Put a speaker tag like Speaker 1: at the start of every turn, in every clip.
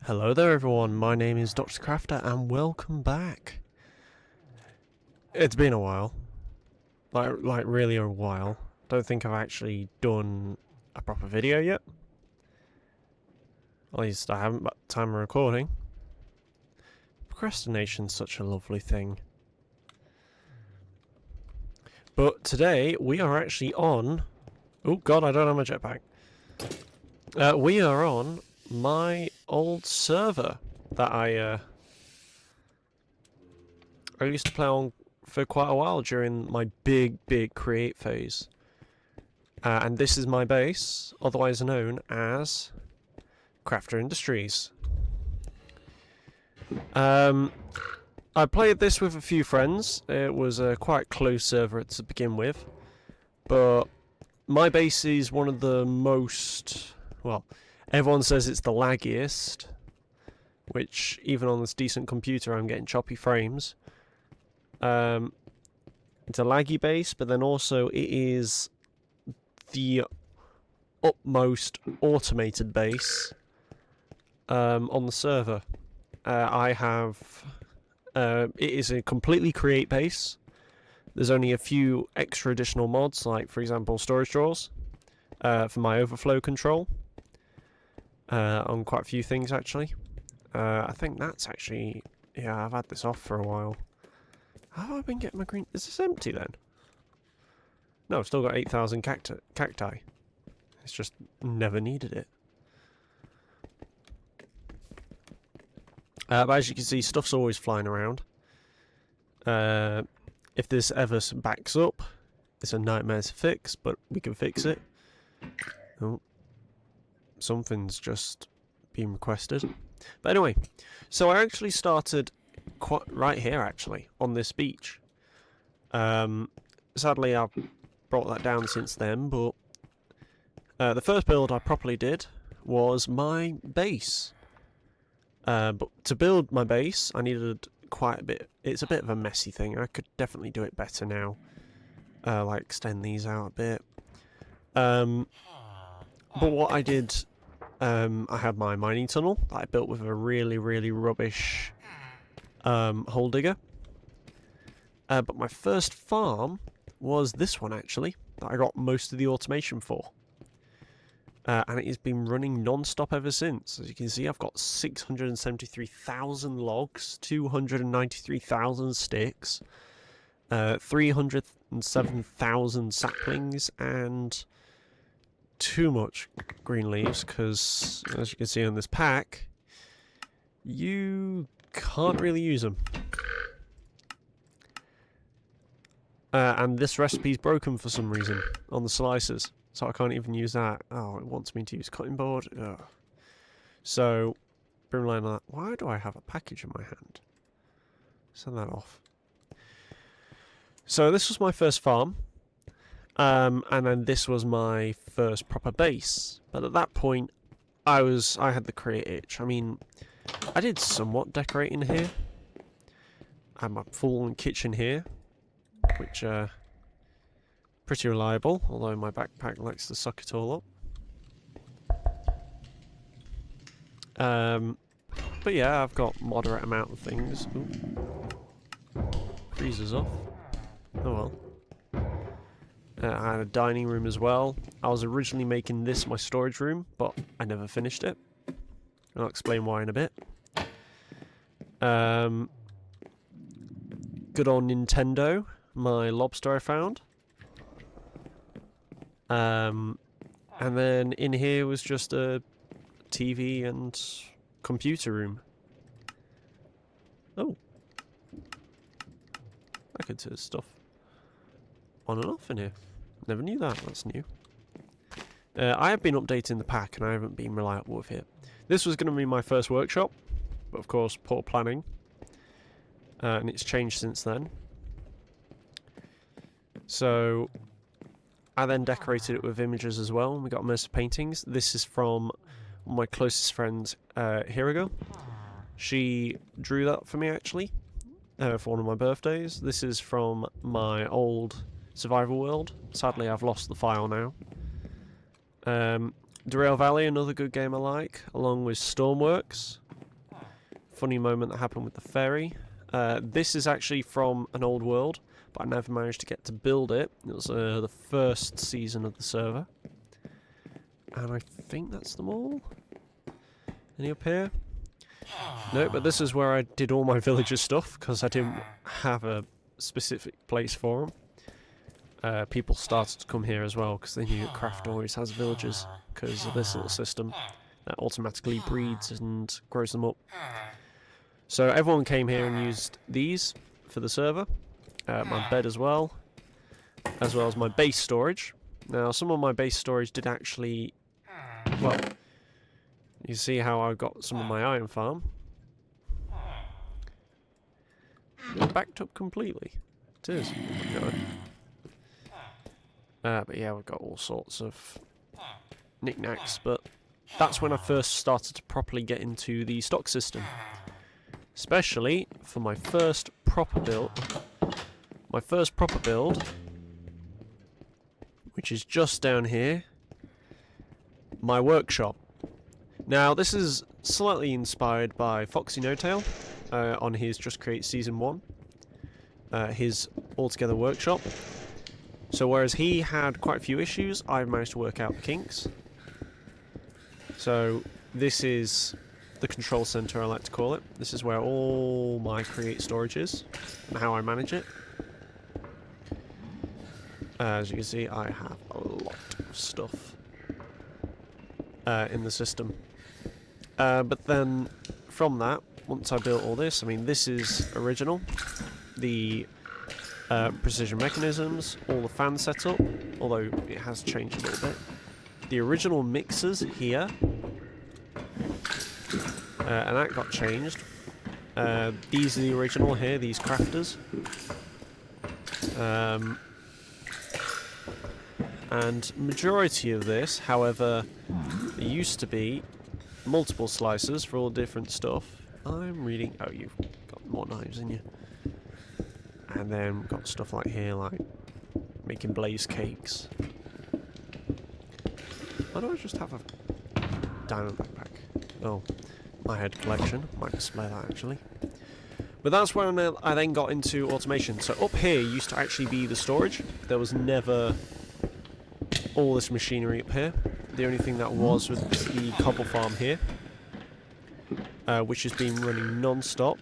Speaker 1: Hello there everyone, my name is Dr. Crafter and welcome back. It's been a while. Like really a while. Don't think I've actually done a proper video yet. At least I haven't by the time of recording. Procrastination's such a lovely thing. But today we are actually on... Oh god, I don't have my jetpack. We are on my old server that I used to play on for quite a while during my big create phase. And this is my base, otherwise known as Crafter Industries. I played this with a few friends. It was a quite close server to begin with, but my base is one of the most, well, everyone says it's the laggiest, which even on this decent computer I'm getting choppy frames. It's a laggy base, but then also it is the utmost automated base on the server. It is a completely create base. There's only a few extra additional mods, like for example storage drawers for my overflow control on quite a few things actually. I think that's actually, yeah, I've had this off for a while. How have I been getting my green? Is this empty then? No, I've still got 8,000 cacti. It's just never needed it. But as you can see, stuff's always flying around. If this ever backs up, it's a nightmare to fix, but we can fix it. Oh, something's just been requested. But anyway, so I actually started quite right here, actually, on this beach. Sadly, I've brought that down since then, but the first build I properly did was my base. But to build my base, I needed quite a bit. It's a bit of a messy thing. I could definitely do it better now. Like extend these out a bit. But what I did, I had my mining tunnel that I built with a really rubbish hole digger. But my first farm was this one actually, that I got most of the automation for. And it has been running non-stop ever since. As you can see, I've got 673,000 logs, 293,000 sticks, 307,000 saplings, and too much green leaves, because as you can see on this pack, you can't really use them. And this recipe's broken for some reason on the slicers. So I can't even use that. Oh, it wants me to use cutting board. Ugh. So, Brimline, like, why do I have a package in my hand? Send that off. So this was my first farm. And then this was my first proper base. But at that point, I had the create itch. I mean, I did somewhat decorating here. I had my full kitchen here, which pretty reliable, although my backpack likes to suck it all up. But yeah, I've got moderate amount of things. Ooh. Freezer's off. Oh well. I had a dining room as well. I was originally making this my storage room, but I never finished it. I'll explain why in a bit. Good old Nintendo, my lobster I found. And then in here was just a TV and computer room. Oh. I could turn stuff on and off in here. Never knew that, that's new. I have been updating the pack and I haven't been reliable with it. This was going to be my first workshop, but of course poor planning. And it's changed since then. So I then decorated it with images as well, and we got immersive paintings. This is from my closest friend, Hirigo. She drew that for me, actually, for one of my birthdays. This is from my old survival world. Sadly, I've lost the file now. Derail Valley, another good game I like, along with Stormworks. funny moment that happened with the ferry. This is actually from an old world, but I never managed to get to build it. It was the first season of the server. And I think that's them all. Any up here? No, but this is where I did all my villager stuff, because I didn't have a specific place for them. People started to come here as well, because they knew that Craft always has villagers, because of this little system that automatically breeds and grows them up. So everyone came here and used these for the server. My bed as well as my base storage. Now, some of my base storage did actually... Well, you see how I got some of my iron farm. It's backed up completely. It is. But yeah, we've got all sorts of knickknacks, but that's when I first started to properly get into the stock system. Especially for my first proper build. My first proper build, which is just down here, my workshop. Now, this is slightly inspired by Foxy No Tail on his Just Create Season 1, his Altogether workshop. So whereas he had quite a few issues, I've managed to work out the kinks. So this is the control center, I like to call it. This is where all my create storage is and how I manage it. As you can see, I have a lot of stuff in the system. But then from that, once I built all this, I mean, this is original. The precision mechanisms, all the fan setup, although it has changed a little bit. The original mixers here, and that got changed. These are the original here, these crafters. And majority of this, however, there used to be multiple slicers for all different stuff. I'm reading... Oh, you've got more knives in you. And then we've got stuff like here, like making blaze cakes. Why do I just have a diamond backpack? Oh, my head collection. Might display that actually. But that's when I then got into automation. So up here used to actually be the storage. There was never all this machinery up here. The only thing that was the cobble farm here, which has been running non-stop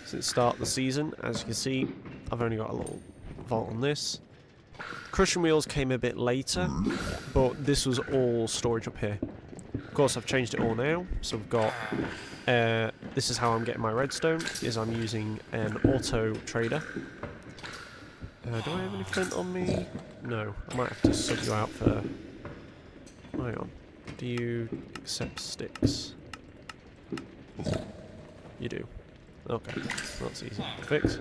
Speaker 1: since the start of the season. As you can see, I've only got a little vault on this. Crushing wheels came a bit later, but this was all storage up here. Of course, I've changed it all now, so we've got... this is how I'm getting my redstone, is I'm using an auto trader. Do I have any flint on me? No, I might have to sub you out for... Hang on. Do you accept sticks? You do. Okay, that's easy to fix.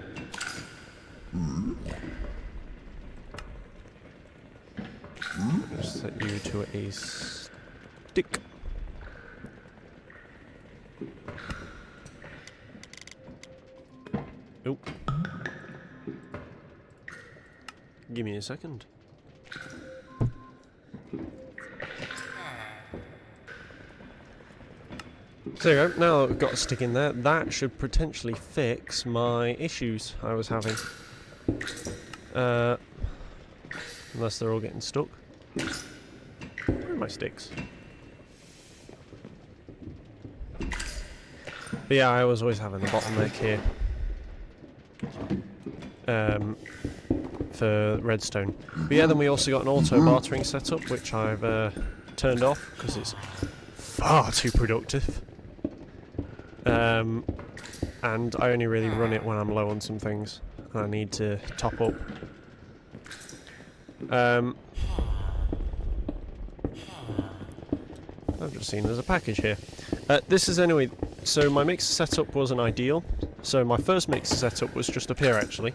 Speaker 1: I'll just set you to a stick. Oh. Give me a second. So there you go, now that we've got a stick in there, that should potentially fix my issues I was having. Unless they're all getting stuck. Where are my sticks? But yeah, I was always having the bottleneck here. For redstone. But yeah, then we also got an auto bartering setup, which I've turned off because it's far too productive. And I only really run it when I'm low on some things and I need to top up. I've just seen there's a package here. This is anyway, so my mixer setup wasn't ideal. So my first mixer setup was just up here actually.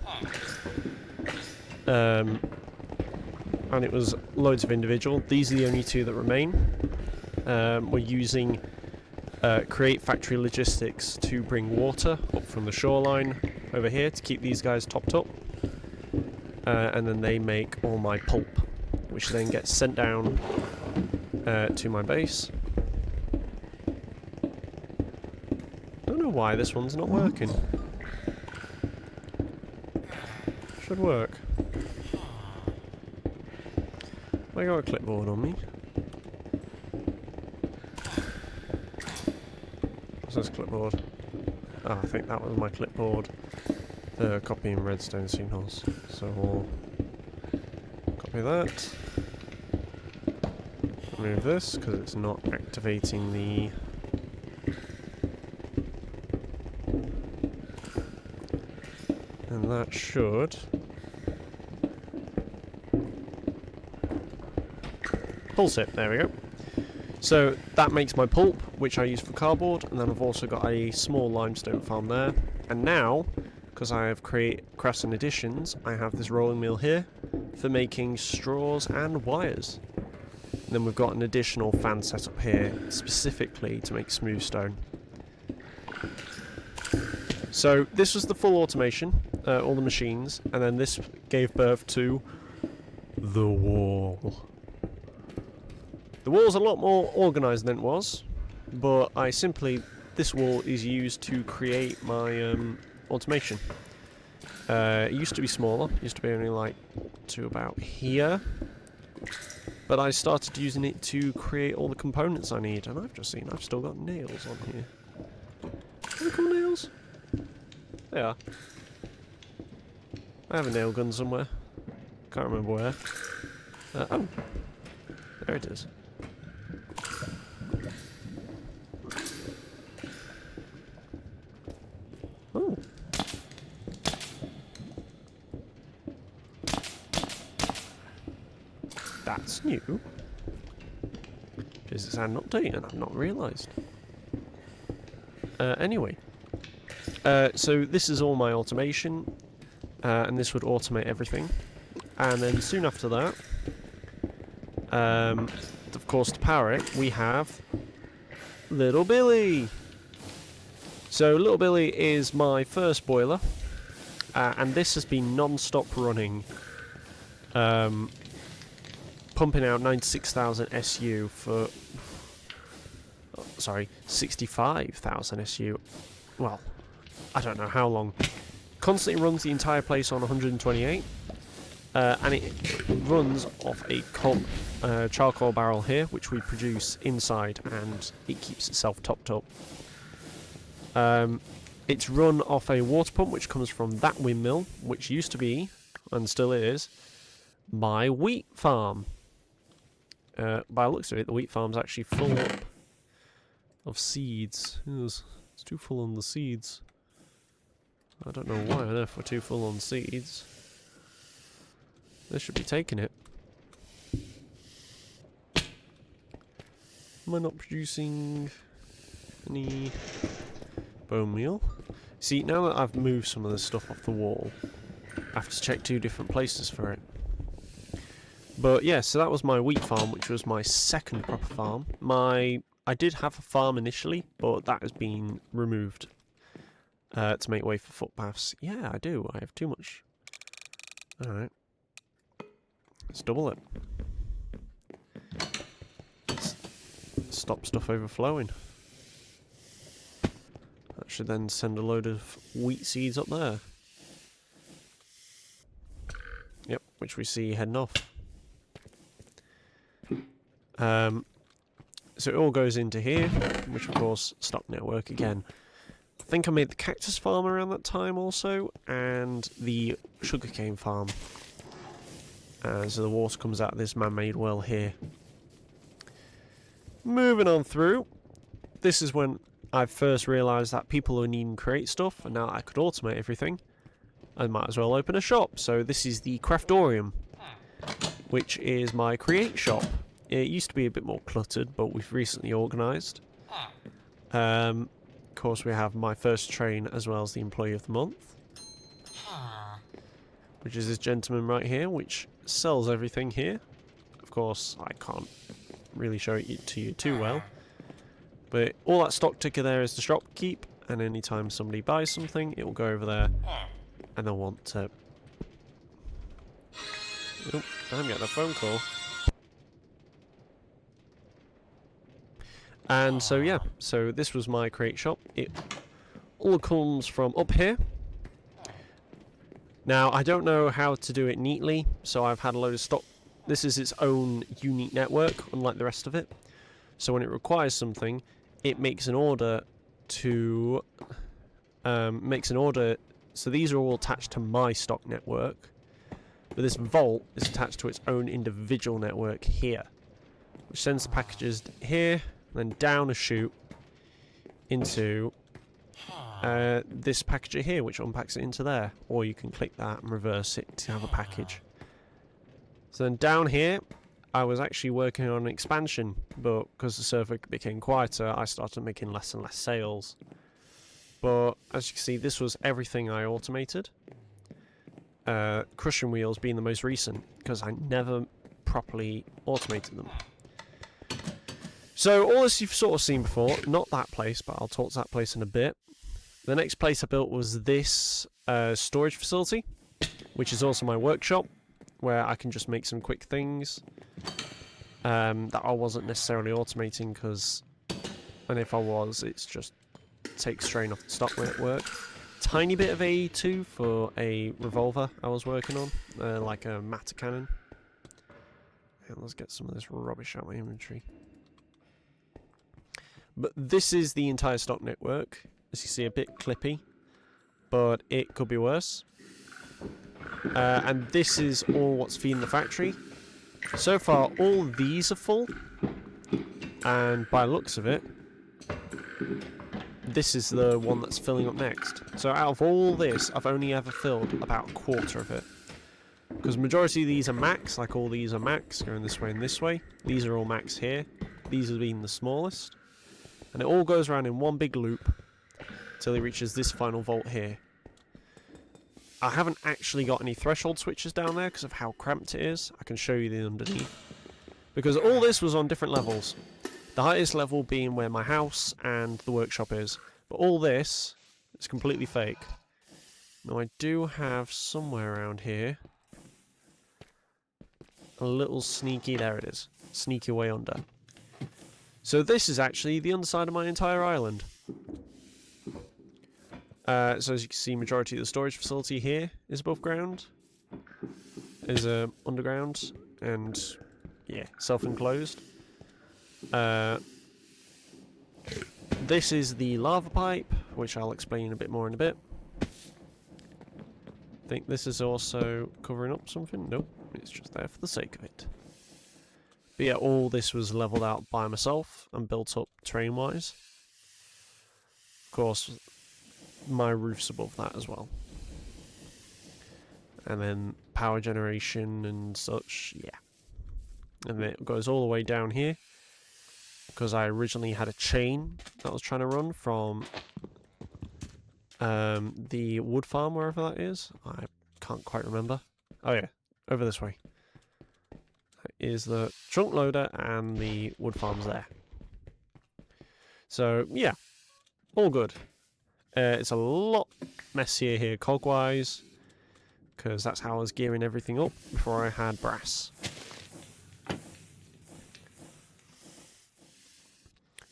Speaker 1: And it was loads of individual. These are the only two that remain. We're using Create Factory Logistics to bring water up from the shoreline over here to keep these guys topped up. And then they make all my pulp, which then gets sent down to my base. Oh know why this one's not working. Should work. I got a clipboard on me. What's this clipboard? Oh, I think that was my clipboard for copying redstone signals. So we'll copy that. Remove this because it's not activating the... And that should... Pulse it, there we go. So that makes my pulp, which I use for cardboard, and then I've also got a small limestone farm there. And now, because I have crafts and additions, I have this rolling mill here for making straws and wires. And then we've got an additional fan set up here, specifically to make smooth stone. So this was the full automation, all the machines, and then this gave birth to the wall. The wall's a lot more organised than it was, but this wall is used to create my automation. It used to be smaller, it used to be only like to about here, but I started using it to create all the components I need, and I've just seen I've still got nails on here. Are they called nails? They are. I have a nail gun somewhere. Can't remember where. Oh, there it is. Oh. That's new. Physics had an update and I've not realised. Anyway. So this is all my automation. And this would automate everything. And then soon after that, of course to power it, we have Little Billy. So Little Billy is my first boiler, and this has been non-stop running, pumping out 96,000 SU for, 65,000 SU. Well, I don't know how long. Constantly runs the entire place on 128, and it runs off a charcoal barrel here, which we produce inside, and it keeps itself topped up. It's run off a water pump which comes from that windmill, which used to be, and still is, my wheat farm. By the looks of it, the wheat farm's actually full up of seeds. It's too full on the seeds. I don't know why on earth we're too full on seeds. They should be taking it. Am I not producing any bone meal? See, now that I've moved some of this stuff off the wall, I have to check 2 different places for it. But yeah, so that was my wheat farm, which was my second proper farm. I did have a farm initially, but that has been removed to make way for footpaths. Yeah, I do. I have too much. Alright. Let's double it. Let's stop stuff overflowing. That should then send a load of wheat seeds up there. Yep, which we see heading off. So it all goes into here, which of course stopped network again. I think I made the cactus farm around that time also, and the sugarcane farm. So the water comes out of this man-made well here. Moving on through, this is when I first realised that people were needing to create stuff, and now I could automate everything. I might as well open a shop. So this is the Craftorium, which is my create shop. It used to be a bit more cluttered, but we've recently organised. Of course, we have my first train as well as the Employee of the Month, which is this gentleman right here, which sells everything here. Of course, I can't really show it to you too well, but all that stock ticker there is the shop keep, and anytime somebody buys something, it will go over there, and they'll want to... Oh, I'm getting a phone call. And so yeah, so this was my create shop. It all comes from up here. Now, I don't know how to do it neatly, so I've had a load of stock. This is its own unique network, unlike the rest of it. So when it requires something, it makes an order to... so these are all attached to my stock network. But this vault is attached to its own individual network here, which sends the packages here, and then down a chute into this packager here, which unpacks it into there. Or you can click that and reverse it to have a package. So then down here, I was actually working on an expansion, but because the server became quieter, I started making less and less sales. But as you can see, this was everything I automated. Crushing wheels being the most recent, because I never properly automated them. So all this you've sort of seen before, not that place, but I'll talk to that place in a bit. The next place I built was this storage facility, which is also my workshop, where I can just make some quick things that I wasn't necessarily automating, because, and if I was, it's just takes strain off the stock network. Tiny bit of AE2 for a revolver I was working on, like a matter cannon. And let's get some of this rubbish out of my inventory. But this is the entire stock network. As you see, a bit clippy, but it could be worse. And this is all what's feeding the factory. So far, all these are full, and by the looks of it, this is the one that's filling up next. So out of all this, I've only ever filled about a quarter of it. Because majority of these are max, like all these are max, going this way and this way. These are all max here. These have been the smallest. And it all goes around in one big loop till it reaches this final vault here. I haven't actually got any threshold switches down there because of how cramped it is. I can show you the underneath. Because all this was on different levels. The highest level being where my house and the workshop is. But all this is completely fake. Now I do have somewhere around here a little sneaky, there it is, sneaky way under. So this is actually the underside of my entire island. So as you can see, majority of the storage facility here is above ground, is underground, and yeah, self-enclosed. This is the lava pipe, which I'll explain a bit more in a bit. I think this is also covering up something. Nope, it's just there for the sake of it. But yeah, all this was leveled out by myself and built up terrain-wise. Of course, my roof's above that as well. And then power generation and such, yeah. And then it goes all the way down here, because I originally had a chain that I was trying to run from the wood farm, wherever that is. I can't quite remember. Oh yeah, over this way. That is the trunk loader and the wood farm's there. So yeah, all good. It's a lot messier here cog-wise, because that's how I was gearing everything up before I had brass.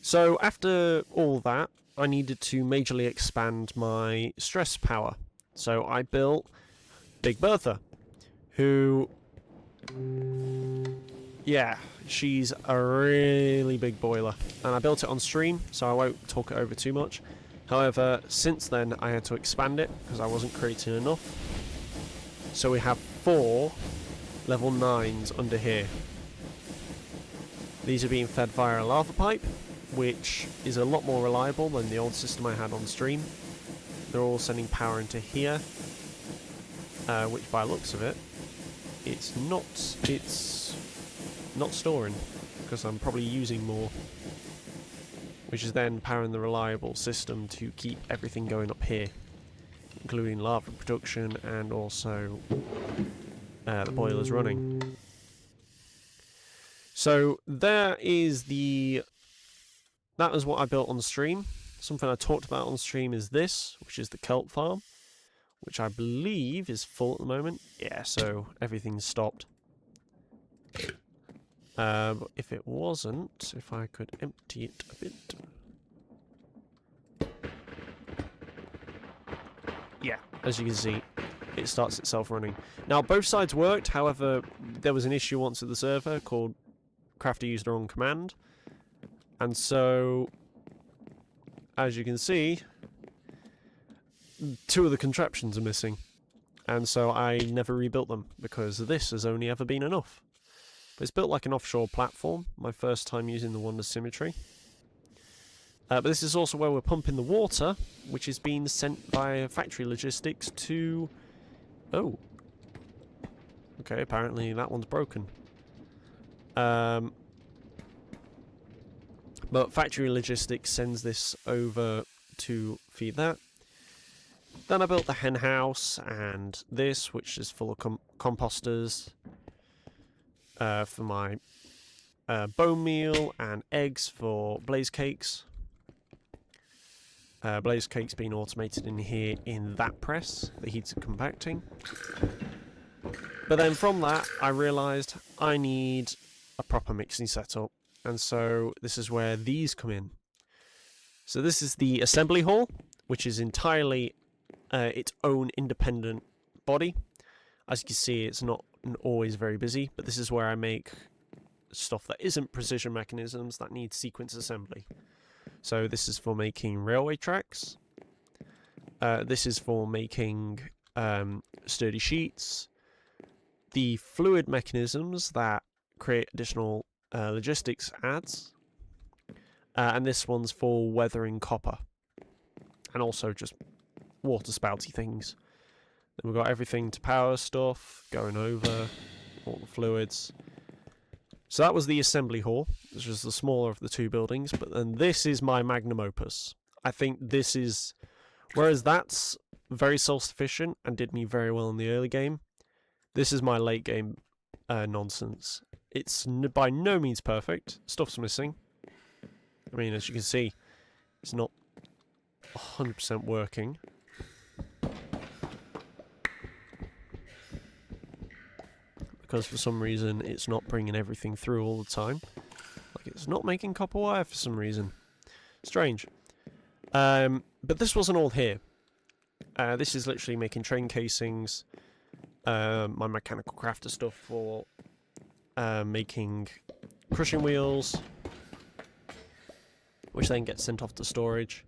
Speaker 1: So after all that, I needed to majorly expand my stress power. So I built Big Bertha, who, yeah, she's a really big boiler. And I built it on stream, so I won't talk it over too much. However, since then I had to expand it because I wasn't creating enough. So we have 4 level 9s under here. These are being fed via a lava pipe, which is a lot more reliable than the old system I had on stream. They're all sending power into here, which by the looks of it, it's not storing, because I'm probably using more, which is then powering the reliable system to keep everything going up here, including lava production and also the boilers running. So that is what I built on stream. Something I talked about on stream is this, which is the kelp farm, which I believe is full at the moment. Yeah, so everything's stopped. But if it wasn't, if I could empty it a bit. yeah, as you can see, it starts itself running. Now, both sides worked, however, there was an issue once at the server called Crafter used the wrong command. And so, as you can see, 2 of the contraptions are missing. And so I never rebuilt them, because this has only ever been enough. But it's built like an offshore platform, my first time using the Wonder Symmetry. But this is also where we're pumping the water, which is being sent via factory logistics to... Oh. Okay, apparently that one's broken. But factory logistics sends this over to feed that. Then I built the hen house and this, which is full of composters for my bone meal and eggs for blaze cakes. Blaze cakes being automated in here in that press, the heated compacting. But then from that, I realised I need a proper mixing setup, and so this is where these come in. So this is the assembly hall, which is entirely its own independent body. As you can see, it's not always very busy, but this is where I make stuff that isn't precision mechanisms that need sequence assembly. So this is for making railway tracks. This is for making sturdy sheets. The fluid mechanisms that create additional logistics adds. And this one's for weathering copper. And also just water spouty things. Then we've got everything to power stuff, going over, all the fluids. So that was the assembly hall, which was the smaller of the 2 buildings, but then this is my magnum opus. I think this is, whereas that's very self-sufficient and did me very well in the early game, this is my late game nonsense. It's by no means perfect, stuff's missing. I mean, as you can see, it's not 100% working. Because for some reason it's not bringing everything through all the time. Like it's not making copper wire for some reason. Strange. But this wasn't all here. This is literally making train casings, my mechanical crafter stuff for making crushing wheels, which then gets sent off to storage.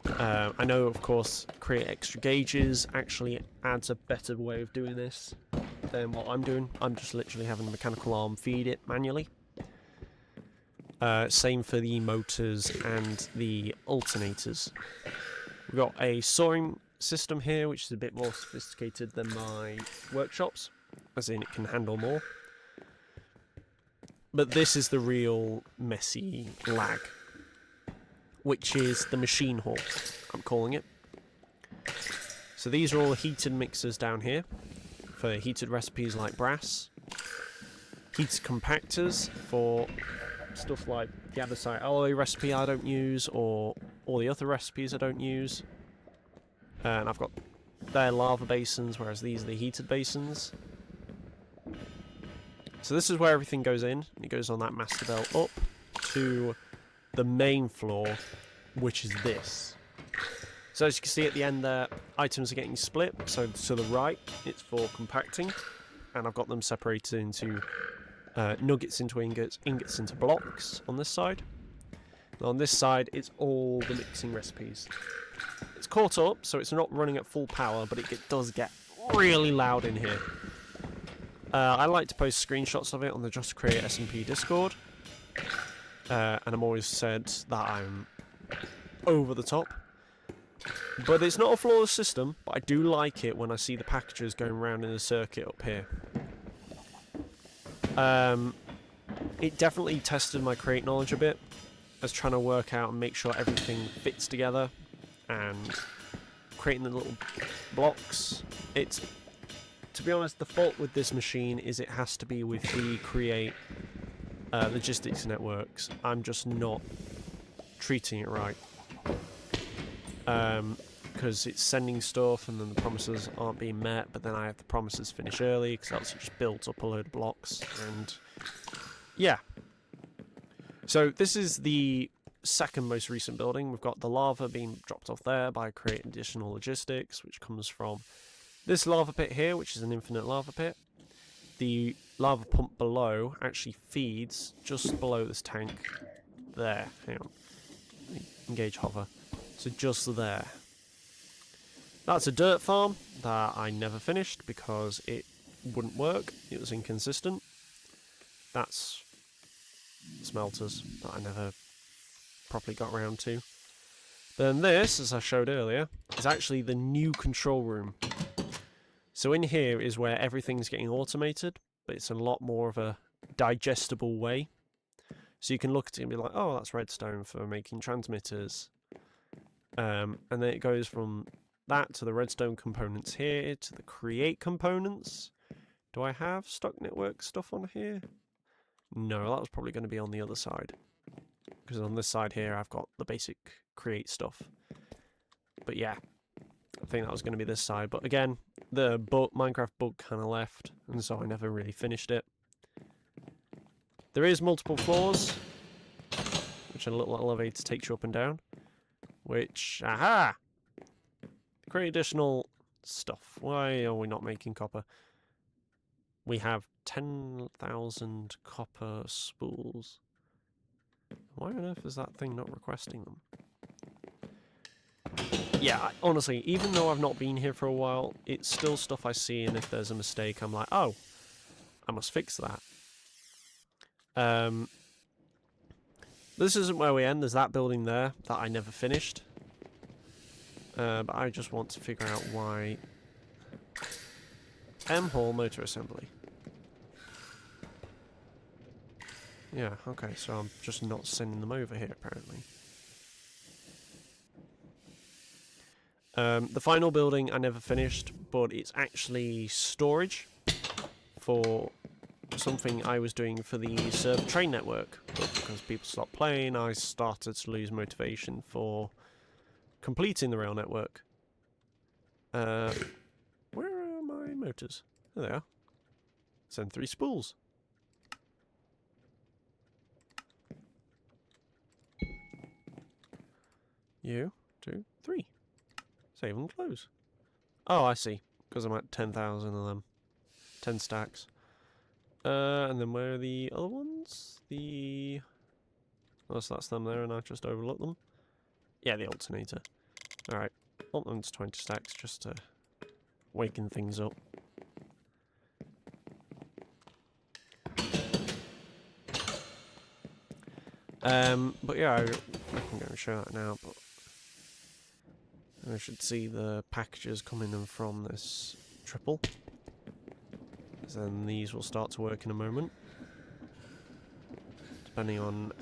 Speaker 1: I know, of course, create extra gauges actually adds a better way of doing this than what I'm doing. I'm just literally having the mechanical arm feed it manually. Same for the motors and the alternators. We've got a sawing system here, which is a bit more sophisticated than my workshops, as in it can handle more. But this is the real messy lag, which is the machine hall, I'm calling it. So these are all the heated mixers down here for heated recipes like brass. Heated compactors for stuff like the andesite alloy recipe I don't use, or all the other recipes I don't use. And I've got their lava basins, whereas these are the heated basins. So this is where everything goes in. It goes on that master belt up to the main floor, which is this. So as you can see at the end there, items are getting split. So to the right, it's for compacting, and I've got them separated into nuggets into ingots, ingots into blocks on this side. And on this side, it's all the mixing recipes. It's caught up, so it's not running at full power, but it does get really loud in here. I like to post screenshots of it on the Just Create SMP Discord. And I'm always said that I'm over the top. But it's not a flawless system, but I do like it when I see the packages going around in a circuit up here. It definitely tested my Create knowledge a bit. I was trying to work out and make sure everything fits together and creating the little blocks. It's, to be honest, the fault with this machine is it has to be with the Create logistics networks. I'm just not treating it right. Because it's sending stuff and then the promises aren't being met, but then I have the promises finish early because else it just builds up a load of blocks, and yeah. So this is the second most recent building. We've got the lava being dropped off there by creating additional logistics, which comes from this lava pit here, which is an infinite lava pit. The lava pump below actually feeds just below this tank there. Hang on. Engage hover. So just there. That's a dirt farm that I never finished because it wouldn't work. It was inconsistent. That's smelters that I never properly got around to. Then this, as I showed earlier, is actually the new control room. So in here is where everything's getting automated, but it's in a lot more of a digestible way. So you can look at it and be like, oh, that's redstone for making transmitters. And then it goes from that to the redstone components here, to the create components. Do I have stock network stuff on here? No, that was probably going to be on the other side. Because on this side here, I've got the basic create stuff. But yeah, I think that was going to be this side. But again, the Minecraft bug kind of left, and so I never really finished it. There is multiple floors, which a little elevator takes you up and down. Which, aha! Create additional stuff. Why are we not making copper? We have 10,000 copper spools. Why on earth is that thing not requesting them? Yeah, honestly, even though I've not been here for a while, it's still stuff I see, and if there's a mistake, I'm like, oh, I must fix that. This isn't where we end. There's that building there that I never finished. But I just want to figure out why... M-Hall Motor Assembly. Yeah, okay, so I'm just not sending them over here, apparently. The final building I never finished, but it's actually storage for something I was doing for the server train network. But because people stopped playing, I started to lose motivation for completing the rail network. Where are my motors? There they are. Send 3 spools. You, 2, 3. Save and close. Oh, I see. Because I'm at 10,000 of them. 10 stacks. And then where are the other ones? Oh, so that's them there, and I just overlooked them. Yeah, the alternator. Alright. Want them to 20 stacks just to waken things up. But yeah, I can go and show that now, but I should see the packages coming in from this triple. Then these will start to work in a moment. Depending on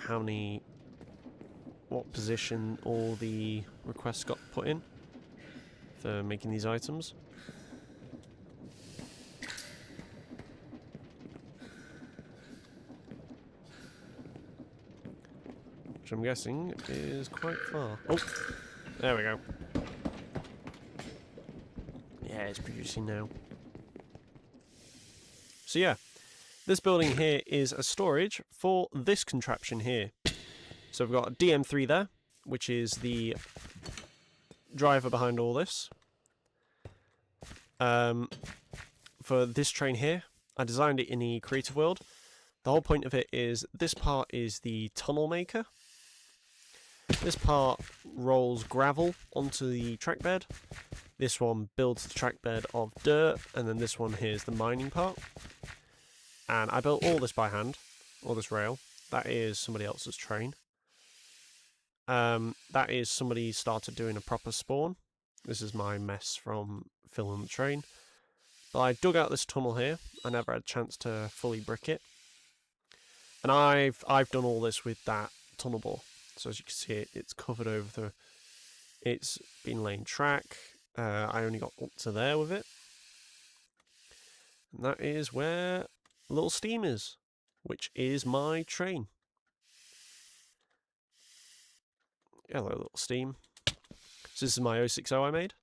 Speaker 1: what position all the requests got put in for making these items. Which I'm guessing is quite far. Oh, there we go. Yeah, it's producing now. So yeah, this building here is a storage for this contraption here. So we've got a DM3 there, which is the driver behind all this. For this train here, I designed it in the creative world. The whole point of it is this part is the tunnel maker. This part rolls gravel onto the track bed. This one builds the track bed of dirt, and then this one here is the mining part. And I built all this by hand, all this rail. That is somebody else's train. That is somebody started doing a proper spawn. This is my mess from filling the train. But I dug out this tunnel here. I never had a chance to fully brick it. And I've done all this with that tunnel bore. So as you can see, it's covered over it's been laying track. I only got up to there with it. And that is where little steam is, which is my train. Hello, little steam. So this is my 060 I made.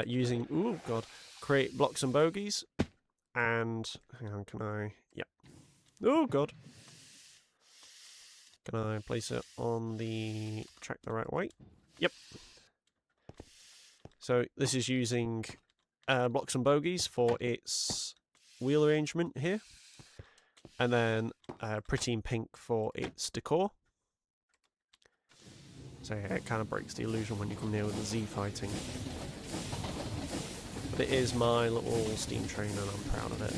Speaker 1: Using, ooh, God, create blocks and bogies. And, hang on, can I, yep. Oh, God. Can I place it on the track the right way? Yep. So this is using blocks and bogies for its wheel arrangement here. And then pretty in pink for its decor. So yeah, it kind of breaks the illusion when you come near with the Z fighting. But it is my little steam train and I'm proud of it.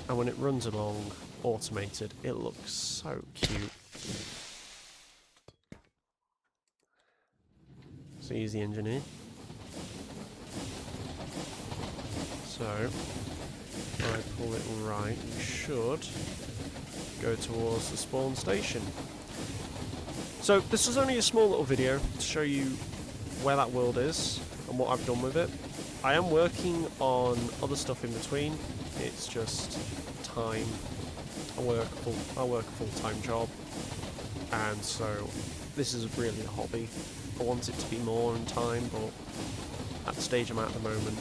Speaker 1: And when it runs along automated, it looks so cute. So use the engineer. So if I pull it right, we should go towards the spawn station. So this is only a small little video to show you where that world is and what I've done with it. I am working on other stuff in between. It's just time. I work a full-time job, and so this is really a hobby. I want it to be more in time, but at the stage I'm at the moment,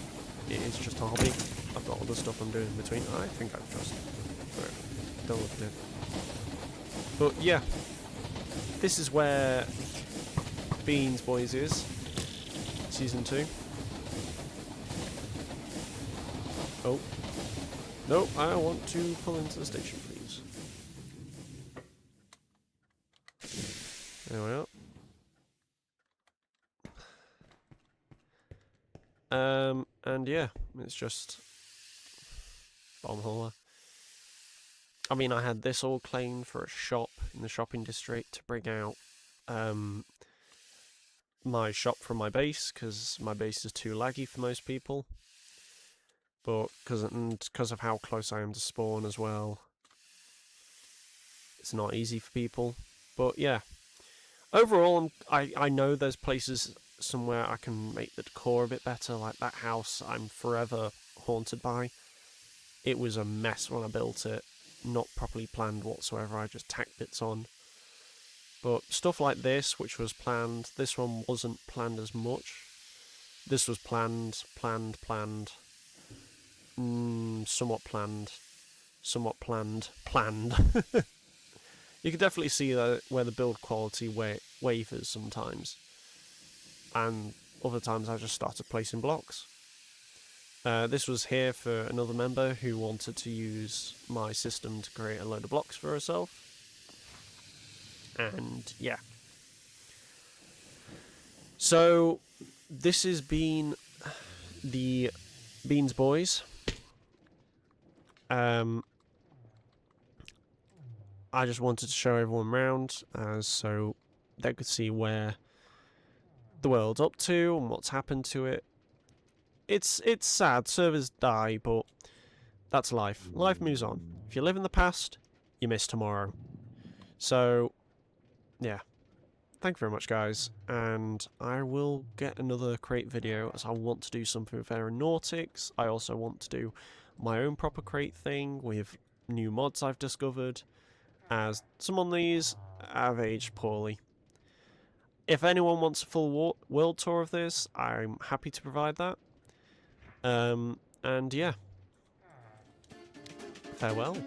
Speaker 1: it is just a hobby. I've got other stuff I'm doing in between. I think I've just don't look at it. But yeah. This is where Beanz Boys is, Season 2. Oh. No, I want to pull into the station, please. There we are. And yeah, it's just bomb hauler. I mean, I had this all claimed for a shop in the shopping district to bring out my shop from my base, because my base is too laggy for most people. But because of how close I am to spawn as well, it's not easy for people. But yeah, overall, I know there's places somewhere I can make the decor a bit better, like that house I'm forever haunted by. It was a mess when I built it. Not properly planned whatsoever, I just tacked bits on. But stuff like this, which was planned, this one wasn't planned as much. This was planned, somewhat planned. You can definitely see where the build quality wavers sometimes. And other times I just started placing blocks. This was here for another member who wanted to use my system to create a load of blocks for herself. And yeah. So this has been the Beanz Boys. I just wanted to show everyone around so they could see where the world's up to and what's happened to it. It's sad, servers die, but that's life. Life moves on. If you live in the past, you miss tomorrow. So, yeah. Thank you very much, guys, and I will get another crate video, as I want to do something with aeronautics. I also want to do my own proper crate thing with new mods I've discovered, as some of these have aged poorly. If anyone wants a full world tour of this, I'm happy to provide that. And yeah, farewell.